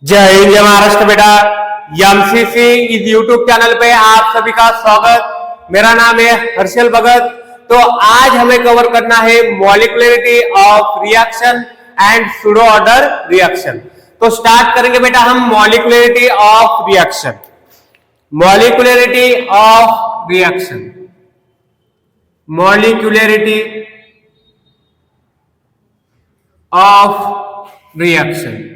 जय हिंद जय महाराष्ट्र बेटा। एमसीसी इस यूट्यूब चैनल पे आप सभी का स्वागत। मेरा नाम है हर्षल भगत। तो आज हमें कवर करना है molecularity of reaction and pseudo order reaction. तो स्टार्ट करेंगे बेटा हम molecularity of reaction. Molecularity of reaction, molecularity of reaction.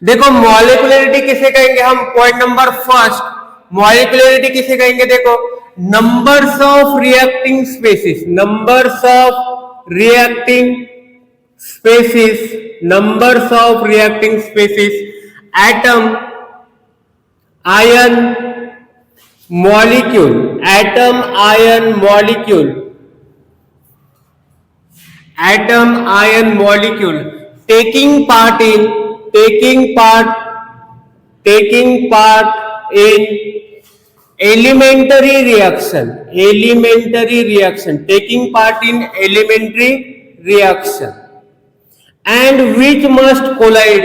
देखो मॉलिक्युलरिटी किसे कहेंगे हम? पॉइंट नंबर फर्स्ट, मॉलिक्युलरिटी किसे कहेंगे? देखो numbers of reacting species, numbers of reacting species, numbers of reacting species, atom, ion, molecule, atom, ion, molecule, atom, ion, molecule taking part in elementary reaction, taking part in elementary reaction, and which must collide,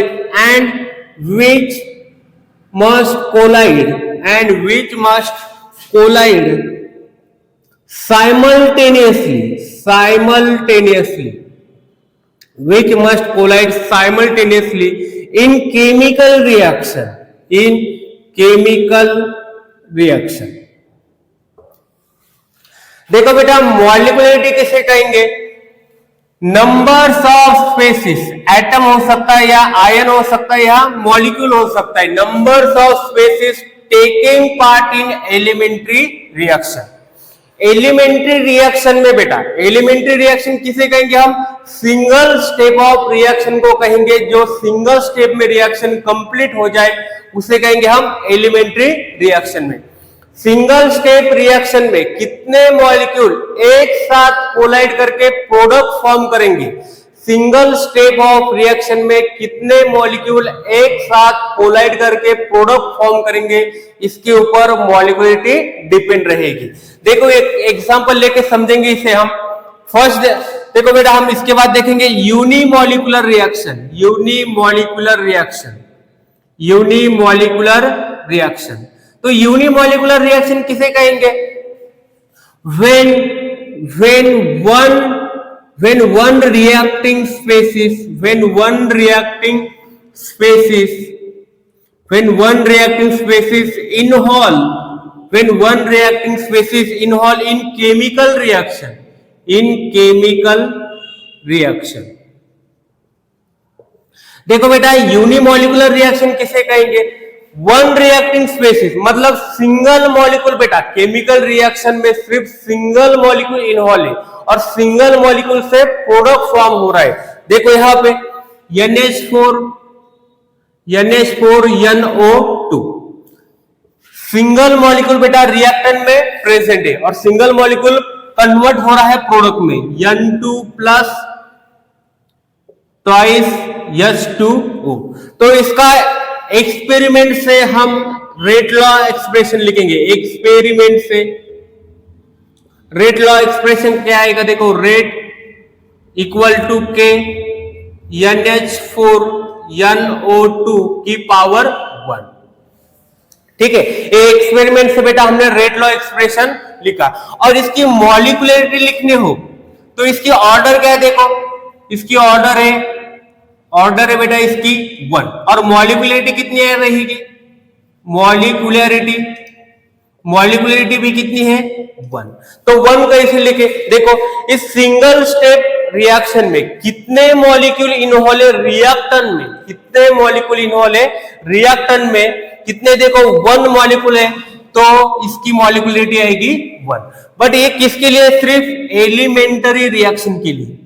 simultaneously, which must collide simultaneously in chemical reaction, देखो बेटा मॉलिक्युलरिटी किसे कहेंगे? Numbers of spaces, atom हो सकता है या ion हो सकता है या मॉलिक्यूल हो सकता है, numbers of species taking part in elementary reaction. Elementary reaction में बेटा, एलिमेंट्री रिएक्शन किसे कहेंगे हम? सिंगल स्टेप ऑफ रिएक्शन को कहेंगे। जो सिंगल स्टेप में रिएक्शन कंप्लीट हो जाए उसे कहेंगे हम एलिमेंट्री रिएक्शन में। सिंगल स्टेप रिएक्शन में कितने मॉलिक्यूल एक साथ कोलाइड करके प्रोडक्ट फॉर्म करेंगे? सिंगल स्टेप ऑफ रिएक्शन में कितने मॉलिक्यूल एक साथ कोलाइड करके प्रोडक्ट फॉर्म करेंगे, इसके ऊपर मॉलिक्युलरिटी डिपेंड रहेगी। देखो एक एग्जांपल लेके समझेंगे इसे हम। फर्स्ट देखो बेटा, हम इसके बाद देखेंगे यूनिमॉलिक्यूलर रिएक्शन, यूनिमॉलिक्यूलर रिएक्शन। तो यूनिमॉलिक्यूलर रिएक्शन किसे कहेंगे? when one reacting species involve in chemical reaction, देखो बेटा यूनिमॉलिक्यूलर रिएक्शन किसे कहेंगे? वन रिएक्टिंग स्पेसिस मतलब सिंगल मॉलिक्यूल। बेटा केमिकल रिएक्शन में सिर्फ सिंगल मॉलिक्यूल इन्वॉल्व है और सिंगल मॉलिक्यूल से प्रोडक्ट फॉर्म हो रहा है। देखो यहां पे NH4NO2 सिंगल मॉलिक्यूल बेटा रिएक्टेंट में प्रेजेंट है और सिंगल मॉलिक्यूल कन्वर्ट हो रहा है प्रोडक्ट में N2 प्लस ट्वाइस H2O। तो इसका एक्सपेरिमेंट से हम रेट लॉ एक्सप्रेशन लिखेंगे। एक्सपेरिमेंट से रेट लॉ एक्सप्रेशन क्या आएगा? देखो rate equal to K NH4NO2 की पावर 1। ठीक है, एक्सपेरिमेंट से बेटा हमने रेट लॉ एक्सप्रेशन लिखा। और इसकी मॉलिक्युलरिटी लिखनी हो तो इसकी ऑर्डर क्या है? देखो इसकी ऑर्डर है बेटा इसकी 1 और मॉलिक्युलरिटी कितनी है रहेगी? मॉलिक्युलरिटी भी कितनी है? 1। तो 1 कैसे लिखे? देखो इस सिंगल स्टेप रिएक्शन में कितने मॉलिक्यूल इन्वॉल्व है रिएक्टेंट में? कितने मॉलिक्यूल इन्वॉल्व है रिएक्टेंट में? कितने? देखो 1 मॉलिक्यूल है तो इसकी मॉलिक्युलरिटी आएगी 1। बट ये किसके लिए? सिर्फ एलिमेंटरी रिएक्शन के लिए।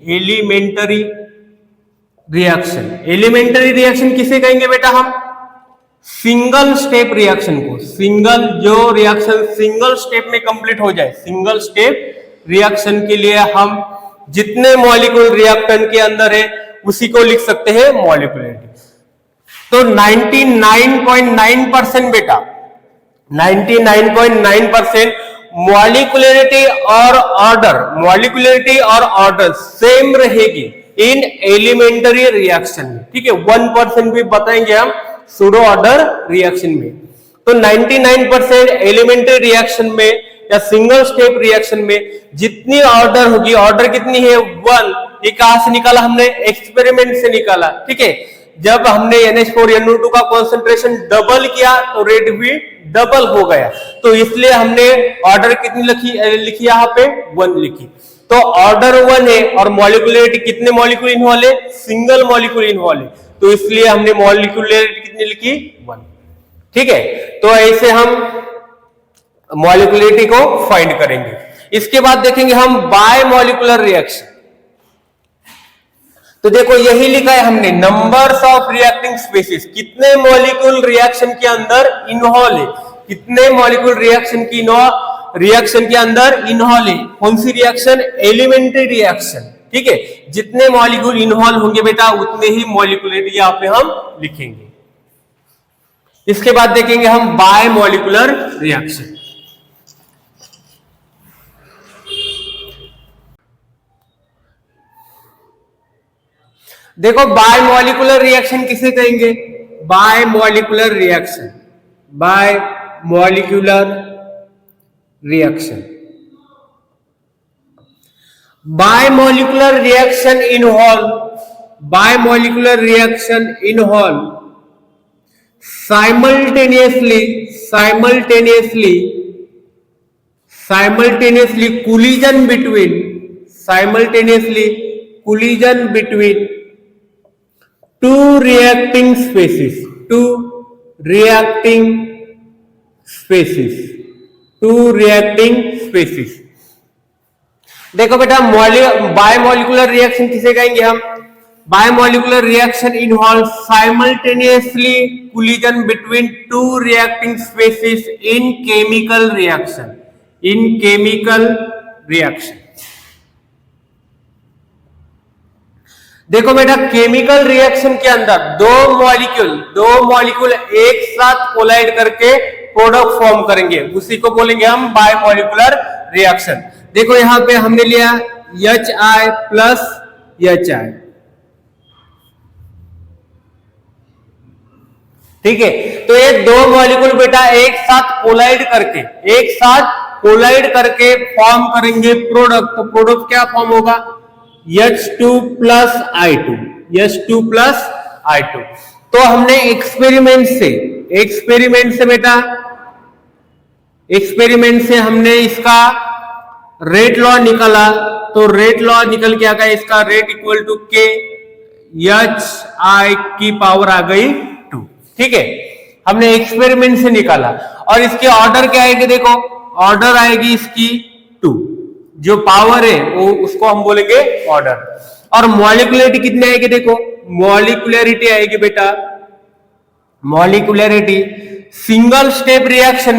एलिमेंटरी रिएक्शन किसे कहेंगे बेटा हम? सिंगल स्टेप रिएक्शन को। जो रिएक्शन सिंगल स्टेप में कंप्लीट हो जाए, सिंगल स्टेप रिएक्शन के लिए हम जितने मॉलिक्यूल रिएक्टेंट के अंदर है उसी को लिख सकते हैं मॉलिक्युलरिटी। तो 99.9% बेटा 99.9% मॉलिक्युलरिटी और ऑर्डर सेम रहेगी। इन एलिमेंटरी रिएक्शन में, ठीक है। 1% भी बताएंगे हम सूडो ऑर्डर रिएक्शन में। तो 99% एलिमेंटरी रिएक्शन में या सिंगल स्टेप रिएक्शन में जितनी ऑर्डर होगी, ऑर्डर कितनी है 1, ये कहां से निकाला हमने, एक्सपेरिमेंट से निकाला, ठीक है। जब हमने NH4NO2 का कॉन्सेंट्रेशन डबल किया तो रेट भी डबल हो गया, तो इसलिए हमने ऑर्डर कितनी लिखी यहाँ पे 1 लिखी। तो ऑर्डर 1 है और मॉलिक्यूलरिटी कितने मॉलिक्यूल इन्वॉल्व है, सिंगल मॉलिक्यूल इन्वॉल्व है, तो इसलिए हमने मॉलिक्यूलरिटी कितनी लिखी 1, ठीक है। तो ऐसे हम मॉलिक्यूलरिटी को फाइंड करेंगे। इसके बाद देखेंगे हम बाय मॉलिक्यूलर रिएक्शन। तो देखो यही लिखा है हमने, नंबर्स ऑफ रिएक्टिंग स्पेसिस, कितने मॉलिक्यूल रिएक्शन के अंदर इन्वॉल्व है, कितने मॉलिक्यूल रिएक्शन के अंदर इन्वॉल्व है। कौन सी रिएक्शन, एलिमेंट्री रिएक्शन, ठीक है। जितने मॉलिक्यूल इन्वॉल्व होंगे बेटा उतने ही मॉलिक्यूलरिटी यहां पे हम लिखेंगे। इसके बाद देखेंगे हम बाय मॉलिक्यूलर रिएक्शन। देखो बाय मॉलिक्यूलर रिएक्शन किसे कहेंगे, bye molecular reaction, bye molecular reaction, bye molecular reaction involve, bye molecular reaction involve simultaneously collision between two reacting species। देखो बेटा बायोमोलिकुलर रिएक्शन किसे कहेंगे हम, biomolecular reaction involve simultaneously collision between two reacting species in chemical reaction। देखो बेटा chemical reaction के अंदर दो मॉलिक्यूल एक साथ कोलाइड करके प्रोडक्ट फॉर्म करेंगे, उसी को बोलेंगे हम बायोमोलिकुलर रिएक्शन। देखो यहां पे हमने लिया HI प्लस HI, ठीक है। तो ये दो मॉलिक्यूल बेटा एक साथ कोलाइड करके फॉर्म करेंगे प्रोडक्ट। तो प्रोडक्ट क्या फॉर्म होगा, H2 प्लस I2। तो हमने एक्सपेरिमेंट से हमने इसका रेट लॉ निकाला। तो रेट लॉ निकल के आ गया, इसका rate equal to K HI की पावर आ गई 2, ठीक है। हमने एक्सपेरिमेंट से निकाला और इसके ऑर्डर क्या आएगी, देखो ऑर्डर आएगी इसकी 2, जो पावर है वो उसको हम बोलेंगे ऑर्डर। और मॉलिक्यूलरिटी कितनी आएगी, देखो मॉलिक्यूलरिटी आएगी बेटा, मॉलिक्यूलरिटी सिंगल स्टेप रिएक्शन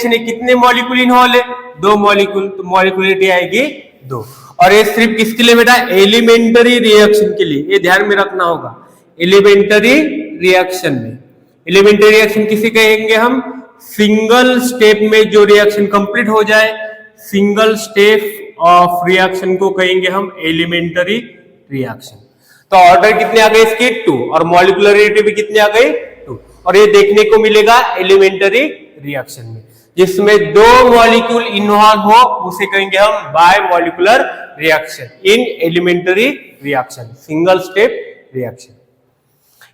में कितने मॉलिक्यूल इन्वॉल्व है, 2 मॉलिक्यूल, तो मॉलिक्यूलरिटी आएगी 2। और ये सिर्फ किसके लिए बेटा, एलिमेंटरी रिएक्शन के लिए, ये ध्यान में रखना होगा। एलिमेंटरी रिएक्शन किसे कहेंगे हम, सिंगल स्टेप में जो रिएक्शन कंप्लीट हो जाए, सिंगल स्टेप ऑफ रिएक्शन को कहेंगे हम एलिमेंटरी रिएक्शन। तो ऑर्डर कितने आ गए इसके 2 और मॉलिक्यूलरिटी भी कितने आ गए 2। और ये देखने को मिलेगा एलिमेंटरी रिएक्शन में, जिसमें 2 मॉलिक्यूल इन्वॉल्व हो उसे कहेंगे हम biomolecular reaction in elementary reaction, single step reaction.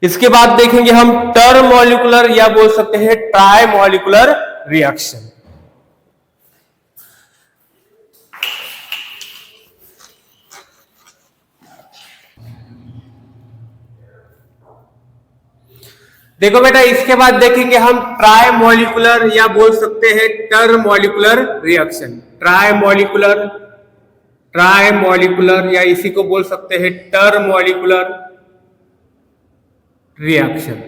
इसके बाद देखेंगे हम टर मॉलिक्यूलर या बोल सकते हैं ट्राई मॉलिक्यूलर रिएक्शन। देखो बेटा इसके बाद देखेंगे हम ट्राई मॉलिक्यूलर या बोल सकते हैं टर मॉलिक्यूलर रिएक्शन। ट्राई मॉलिक्यूलर या इसी को बोल सकते हैं टर मॉलिक्यूलर रिएक्शन।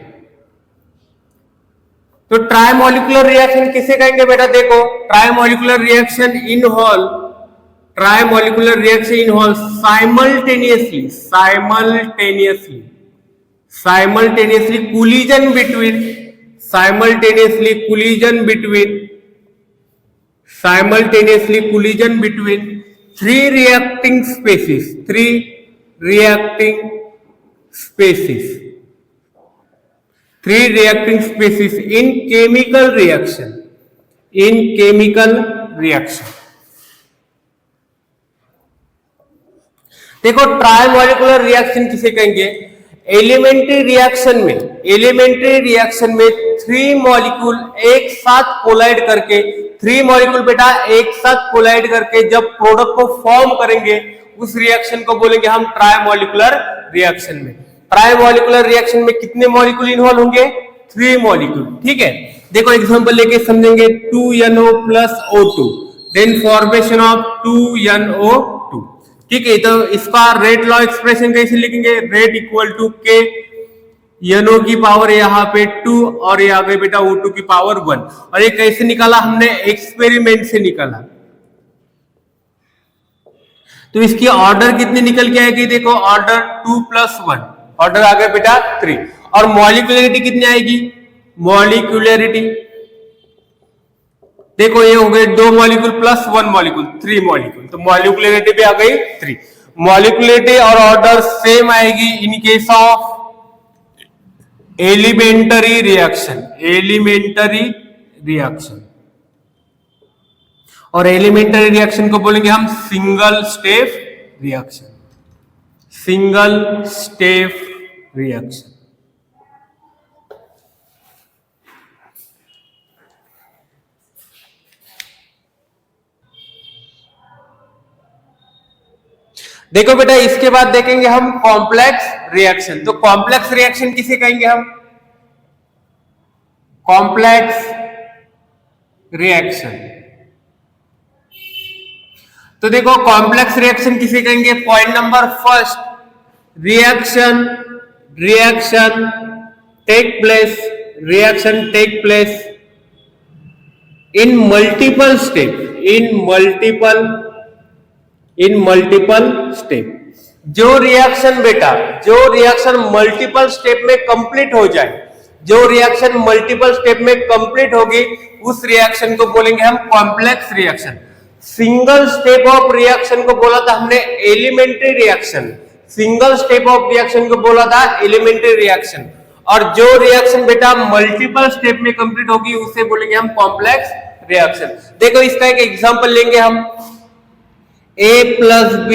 तो ट्राई मॉलिक्यूलर रिएक्शन किसे कहेंगे बेटा, देखो try molecular reaction involve simultaneously collision between three reacting species reacting species. 3 reacting species in chemical reaction. In chemical reaction. देखो ट्राई मॉलिकुलर रिएक्शन किसे कहेंगे? एलिमेंट्री रिएक्शन में 3 मॉलिक्यूल एक साथ कोलाइड करके 3 मॉलिक्यूल बेटा एक साथ कोलाइड करके जब प्रोडक्ट को फॉर्म करेंगे उस रिएक्शन को बोलेंगे हम ट्राई मॉलिकुलर रिएक्शन में। ट्राई मॉलिकुलर रिएक्शन में कितने मॉलिक्यूल इन्वॉल्व होंगे? 3 मॉलिक्यूल। ठीक है, देखो एग्जांपल लेके समझेंगे। 2NO plus O2 then formation of 2NO2। ठीक है, तो इसका रेट लॉ एक्सप्रेशन कैसे लिखेंगे? Rate equal to K NO की पावर यहाँ पे 2 और यहाँ पे बेटा O2 की पावर 1। और ये कैसे निकाला हमने? एक्सपेरिमेंट से निकाला। तो इसकी ऑर्डर कितनी निकल के आएगी? देखो ऑर्डर 2 plus 1, ऑर्डर आ गया बेटा 3। और मॉलिक्यूलरिटी कितनी आएगी? मॉलिक्यूलरिटी देखो ये हो गए 2 मॉलिक्यूल प्लस 1 मॉलिक्यूल, 3 मॉलिक्यूल। तो मॉलिक्यूलरिटी भी आ गई 3। मॉलिक्यूलरिटी और ऑर्डर सेम आएगी in case of elementary reaction. और एलिमेंटरी रिएक्शन को बोलेंगे हम सिंगल स्टेप रिएक्शन। देखो बेटा इसके बाद देखेंगे हम कॉम्प्लेक्स रिएक्शन। तो कॉम्प्लेक्स रिएक्शन किसे कहेंगे हम? Complex reaction. तो देखो कॉम्प्लेक्स रिएक्शन किसे कहेंगे? Point number first, reaction take place in multiple step. जो रिएक्शन मल्टीपल स्टेप में कंप्लीट हो जाए, होगी उस रिएक्शन को बोलेंगे हम complex reaction. Single step of reaction को बोला था हमने एलिमेंट्री रिएक्शन। और जो रिएक्शन बेटा मल्टीपल स्टेप में कंप्लीट होगी उसे बोलेंगे हम कॉम्प्लेक्स रिएक्शन। देखो इसका एक एग्जांपल लेंगे हम। A plus B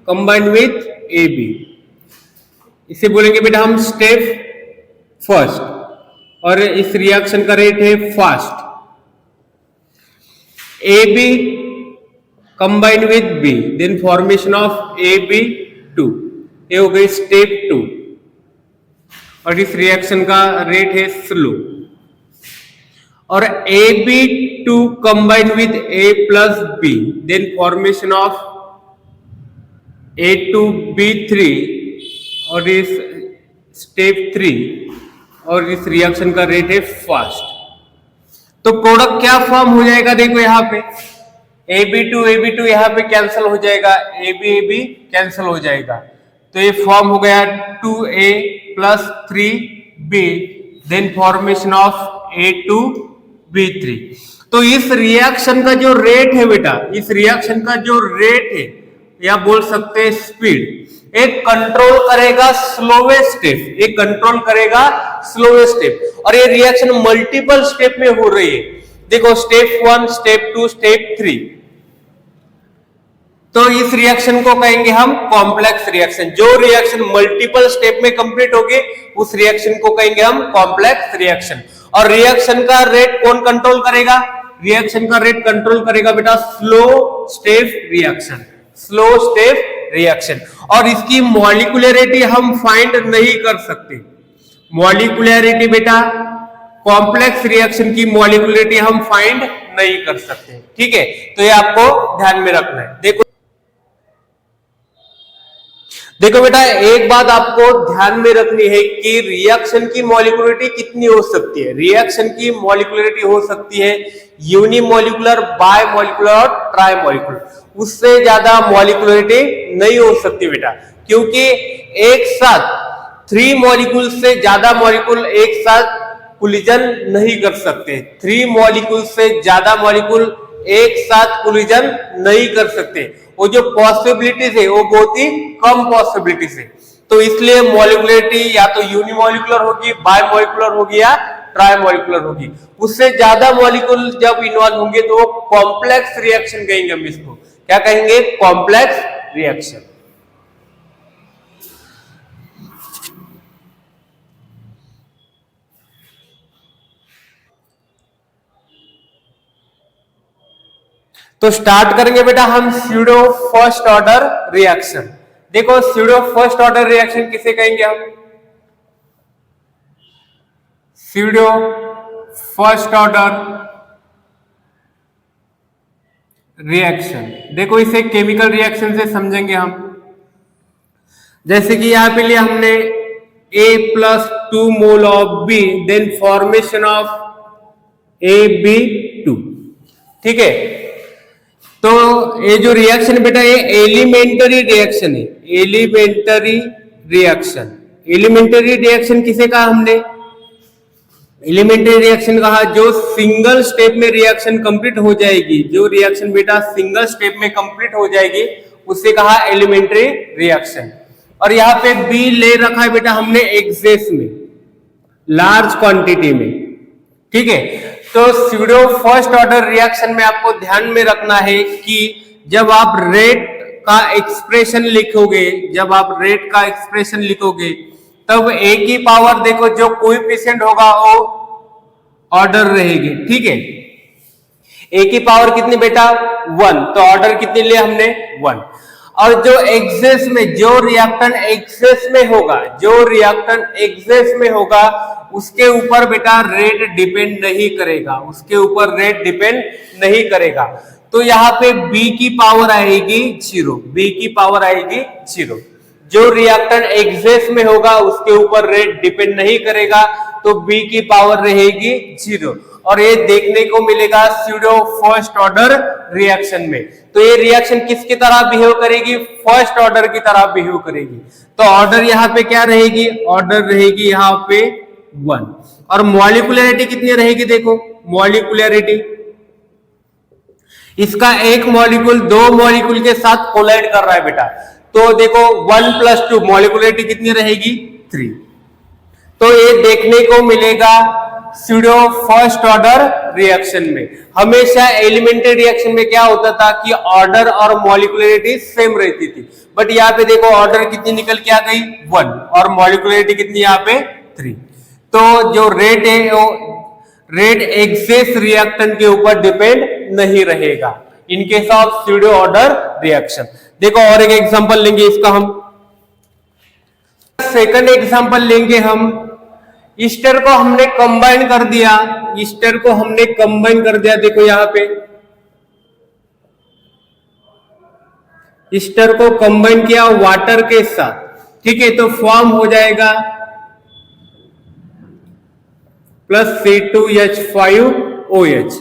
combined with AB, इसे बोलेंगे बेटा हम स्टेप फर्स्ट, और इस रिएक्शन का रेट है fast. AB combined with B, then formation of AB2, ये हो गई स्टेप 2, और इस रिएक्शन का रेट है स्लो। और AB2 combined with A plus B, then formation of A2B3, और इस स्टेप 3, और इस रिएक्शन का रेट है फास्ट। तो प्रोडक्ट क्या फॉर्म हो जाएगा? देखो यहाँ पे AB2 यहाँ पे कैंसिल हो जाएगा, AB कैंसिल हो जाएगा। तो ये फॉर्म हो गया 2A plus 3B, then formation of A2B3। तो इस रिएक्शन का जो रेट है बेटा, या बोल सकते हैं स्पीड, एक कंट्रोल करेगा स्लोवेस्ट स्टेप। और ये रिएक्शन मल्टीपल स्टेप में हो रही है। देखो स्टेप 1, स्टेप 2, स्टेप 3। तो इस रिएक्शन को कहेंगे हम कॉम्प्लेक्स रिएक्शन। जो रिएक्शन मल्टीपल स्टेप में कंप्लीट होगी उस रिएक्शन को कहेंगे हम कॉम्प्लेक्स रिएक्शन। और रिएक्शन का रेट कौन कंट्रोल करेगा? बेटा स्लो स्टेप रिएक्शन। और इसकी मॉलिक्यूलरिटी हम फाइंड नहीं कर सकते। मॉलिक्यूलरिटी बेटा कॉम्प्लेक्स रिएक्शन की मॉलिक्यूलरिटी हम फाइंड नहीं कर सकते। ठीक है, तो ये आपको ध्यान में रखना है। देखो बेटा एक बात आपको ध्यान में रखनी है कि रिएक्शन की मॉलिक्यूलरिटी कितनी हो सकती है। रिएक्शन की मॉलिक्यूलरिटी हो सकती है यूनिमॉलिक्यूलर, बायमॉलिक्यूलर और ट्राइमॉलिक्यूलर। उससे ज्यादा मॉलिक्यूलरिटी नहीं हो सकती बेटा, क्योंकि एक साथ 3 मॉलिक्यूल से ज्यादा मॉलिक्यूल एक साथ कोलिजन नहीं कर सकते। 3 मॉलिक्यूल से ज्यादा मॉलिक्यूल एक साथ कोलिजन नहीं कर सकते। वो जो पॉसिबिलिटीज है वो बहुत ही कम पॉसिबिलिटीज है। तो इसलिए मॉलिक्युलरिटी या तो यूनिमॉलिक्यूलर होगी, बायमॉलिक्यूलर होगी या ट्राइमॉलिक्यूलर होगी। उससे ज्यादा मॉलिक्यूल जब इन्वॉल्व होंगे तो वो कॉम्प्लेक्स रिएक्शन कहेंगे हम इसको। क्या कहेंगे? Complex reaction. तो स्टार्ट करेंगे बेटा हम स्यूडो फर्स्ट ऑर्डर रिएक्शन। देखो स्यूडो फर्स्ट ऑर्डर रिएक्शन किसे कहेंगे हम? Pseudo first order reaction. देखो इसे केमिकल रिएक्शन से समझेंगे हम। जैसे कि यहां पे लिया हमने A+2 mole of B, then formation of AB2। ठीक है, तो ये जो रिएक्शन बेटा ये एलिमेंटरी रिएक्शन है। एलिमेंटरी रिएक्शन, एलिमेंटरी रिएक्शन किसे कहा हमने? एलिमेंटरी रिएक्शन कहा जो सिंगल स्टेप में रिएक्शन कंप्लीट हो जाएगी। जो रिएक्शन बेटा सिंगल स्टेप में कंप्लीट हो जाएगी उसे कहा एलिमेंटरी रिएक्शन। और यहाँ पे बी ले रखा है बेटा हमने एक्सेस में, लार्ज क्वांटिटी में। ठीक है, तो स्यूडो फर्स्ट ऑर्डर रिएक्शन में आपको ध्यान में रखना है कि जब आप रेट का एक्सप्रेशन लिखोगे, जब आप रेट का एक्सप्रेशन लिखोगे तब ए की पावर देखो जो कोएफिशिएंट होगा वो ऑर्डर रहेगी। ठीक है, ए की पावर कितनी बेटा? 1, तो ऑर्डर कितनी लिया हमने? 1। और जो एक्सेस में, जो रिएक्टेंट एक्सेस में होगा, जो रिएक्टेंट एक्सेस में होगा उसके ऊपर बेटा रेट डिपेंड नहीं करेगा, उसके ऊपर रेट डिपेंड नहीं करेगा। तो यहाँ पे B की पावर आएगी 0, B की पावर आएगी 0। जो रिएक्टेंट एक्सेस में होगा उसके ऊपर रेट डिपेंड नहीं करेगा, तो B की पावर रहेगी 0। और ये देखने को मिलेगा स्यूडो फर्स्ट ऑर्डर रिएक्शन में। तो ये रिएक्शन किसकी तरह बिहेव करेगी? फर्स्ट ऑर्डर की तरह बिहेव करेगी। तो ऑर्डर यहाँ पे क्या रहेगी? ऑर्डर रहेगी यहाँ पे 1। और मॉलिक्यूलरिटी कितनी रहेगी? देखो मॉलिक्यूलरिटी, इसका एक मॉलिक्यूल दो मॉलिक्यूल के साथ कोलाइड कर रहा है बेटा, तो देखो 1+2 मॉलिक्यूलरिटी कितनी रहेगी? 3। तो ये देखने को मिलेगा स्यूडो फर्स्ट ऑर्डर रिएक्शन में। हमेशा एलिमेंटरी रिएक्शन में क्या होता था कि ऑर्डर और मॉलिक्यूलरिटी सेम रहती थी, बट यहाँ पे देखो ऑर्डर कितनी निकल के आ गई? 1, और मॉलिक्यूलरिटी कितनी यहाँ पे? 3। तो जो रेट है वो रेट एक्सेस रिएक्टेंट के ऊपर डिपेंड नहीं रहेगा in case of pseudo order reaction. देखो और एक एग्जांपल लेंगे इसका हम। सेकंड एग्जांपल लेंगे हम। ईस्टर को हमने कंबाइन कर दिया, ईस्टर को हमने कंबाइन कर दिया। देखो यहां पे ईस्टर को कंबाइन किया वाटर के साथ। ठीक है, तो फॉर्म हो जाएगा +C2H5OH।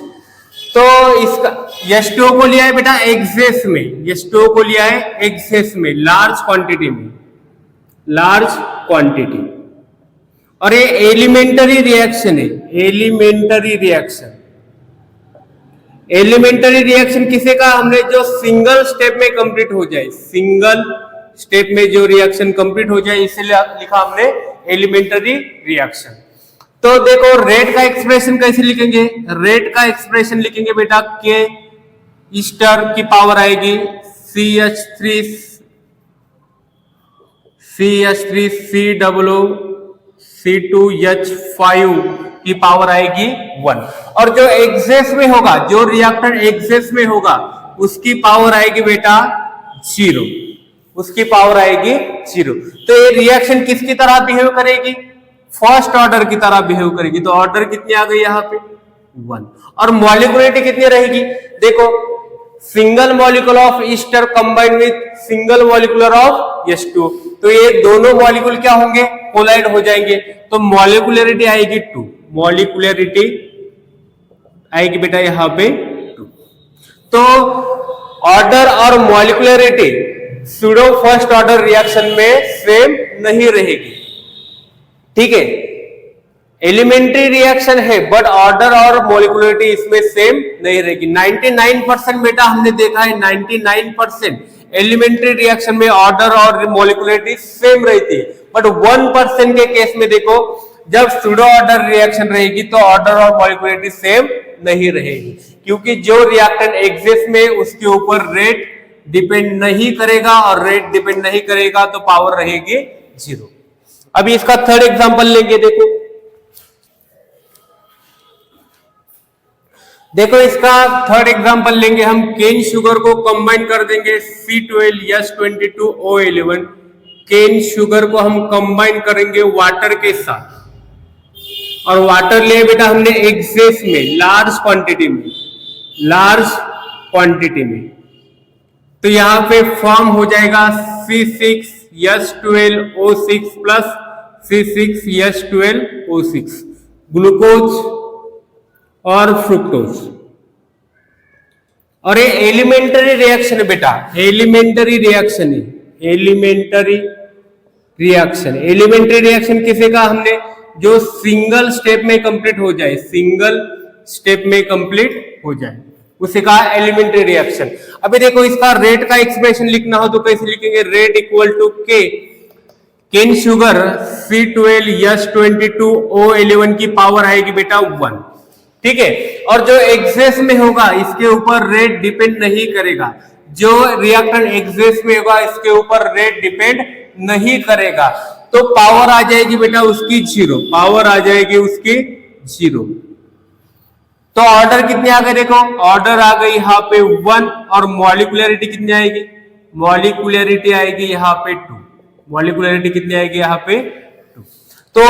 तो इसका H2O को लिया है बेटा एक्सेस में, H2O को लिया है एक्सेस में, लार्ज क्वांटिटी में, लार्ज क्वांटिटी। और ये एलिमेंटरी रिएक्शन है, एलिमेंटरी रिएक्शन। एलिमेंटरी रिएक्शन किसे कहा हमने? जो सिंगल स्टेप में कंप्लीट हो जाए, सिंगल स्टेप में जो रिएक्शन कंप्लीट हो जाए, इसलिए लिखा हमने एलिमेंटरी रिएक्शन। तो देखो रेट का एक्सप्रेशन कैसे लिखेंगे? रेट का एक्सप्रेशन लिखेंगे बेटा के ईस्टर की पावर आएगी CH3C2H5 की पावर आएगी 1। और जो एक्सेस में होगा, जो रिएक्टेंट एक्सेस में होगा उसकी पावर आएगी बेटा 0, उसकी पावर आएगी 0। तो ये रिएक्शन किसकी तरह बिहेव करेगी? फर्स्ट ऑर्डर की तरह बिहेव करेगी। तो ऑर्डर कितनी आ गई यहाँ पे? 1। और मॉलिक्यूलरिटी कितनी रहेगी? देखो single molecule of Easter combined with single molecular of H2O, तो ये दोनों मॉलिक्यूल क्या होंगे? कोलाइड हो जाएंगे। तो मॉलिक्यूलरिटी आएगी 2, मॉलिक्यूलरिटी आएगी बेटा यहाँ पे 2। तो ऑर्डर और molecularity pseudo first order reaction में सेम नहीं रहेगी। ठीक है, एलिमेंट्री रिएक्शन है बट ऑर्डर और मॉलिक्यूलरिटी इसमें सेम नहीं रहेगी। 99% बेटा हमने देखा है 99% एलिमेंट्री रिएक्शन में ऑर्डर और मॉलिक्यूलरिटी सेम रहती है, बट 1% के केस में देखो जब सूडो ऑर्डर रिएक्शन रहेगी तो ऑर्डर और मॉलिक्यूलरिटी सेम नहीं रहेगी, क्योंकि जो रिएक्टेंट एग्जिस्ट में उसके ऊपर रेट डिपेंड नहीं करेगा और रेट डिपेंड नहीं करेगा तो पावर रहेगी 0। अभी इसका थर्ड एग्जांपल लेंगे। देखो इसका थर्ड एग्जांपल लेंगे हम। केन शुगर को कंबाइन कर देंगे C12H22O11। केन शुगर को हम कंबाइन करेंगे वाटर के साथ, और वाटर लिए बेटा हमने एक्सेस में लार्ज क्वांटिटी में, तो यहां पे फॉर्म हो जाएगा C6H12O6 प्लस C6H12O6, ग्लूकोज और फ्रुक्टोज। और ये एलिमेंटरी रिएक्शन है बेटा, एलिमेंटरी रिएक्शन किसे कहा हमने? जो सिंगल स्टेप में कंप्लीट हो जाए, उसे कहा एलिमेंटरी रिएक्शन। अभी देखो इसका रेट का एक्सप्रेशन लिखना हो तो कैसे लिखेंगे? रेट इक्वल टू के केन शुगर C12H22O11 की पावर आएगी बेटा 1, ठीक है। और जो एक्सेस में होगा इसके ऊपर रेट डिपेंड नहीं करेगा, जो रिएक्टेंट एक्सेस में होगा इसके ऊपर रेट डिपेंड नहीं करेगा, तो पावर आ जाएगी बेटा उसकी 0, तो ऑर्डर कितने आ गए? देखो ऑर्डर आ गई यहाँ पे 1 और मॉलिक्यूलरिटी कितनी आएगी? मॉलिक्यूलरिटी आएगी यहाँ पे 2। मॉलिक्यूलरिटी कितनी आएगी यहाँ पे? 2। तो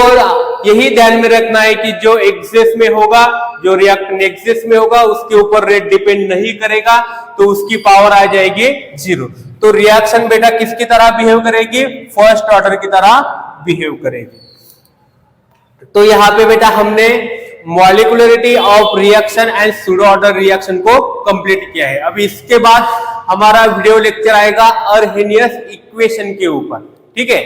यही ध्यान में रखना है कि जो एक्सेस में होगा, जो रिएक्टेंट एक्सेस में होगा उसके ऊपर रेट डिपेंड नहीं करेगा, तो उसकी पावर आ जाएगी 0। तो रिएक्शन बेटा किसकी तरह बिहेव करेगी? फर्स्ट ऑर्डर की तरह बिहेव करेगी। तो यहां पे बेटा हमने molecularity of reaction and pseudo order reaction को कंप्लीट किया है। अब इसके बाद हमारा वीडियो लेक्चर आएगा अर्हेनियस इक्वेशन के ऊपर, ठीक है।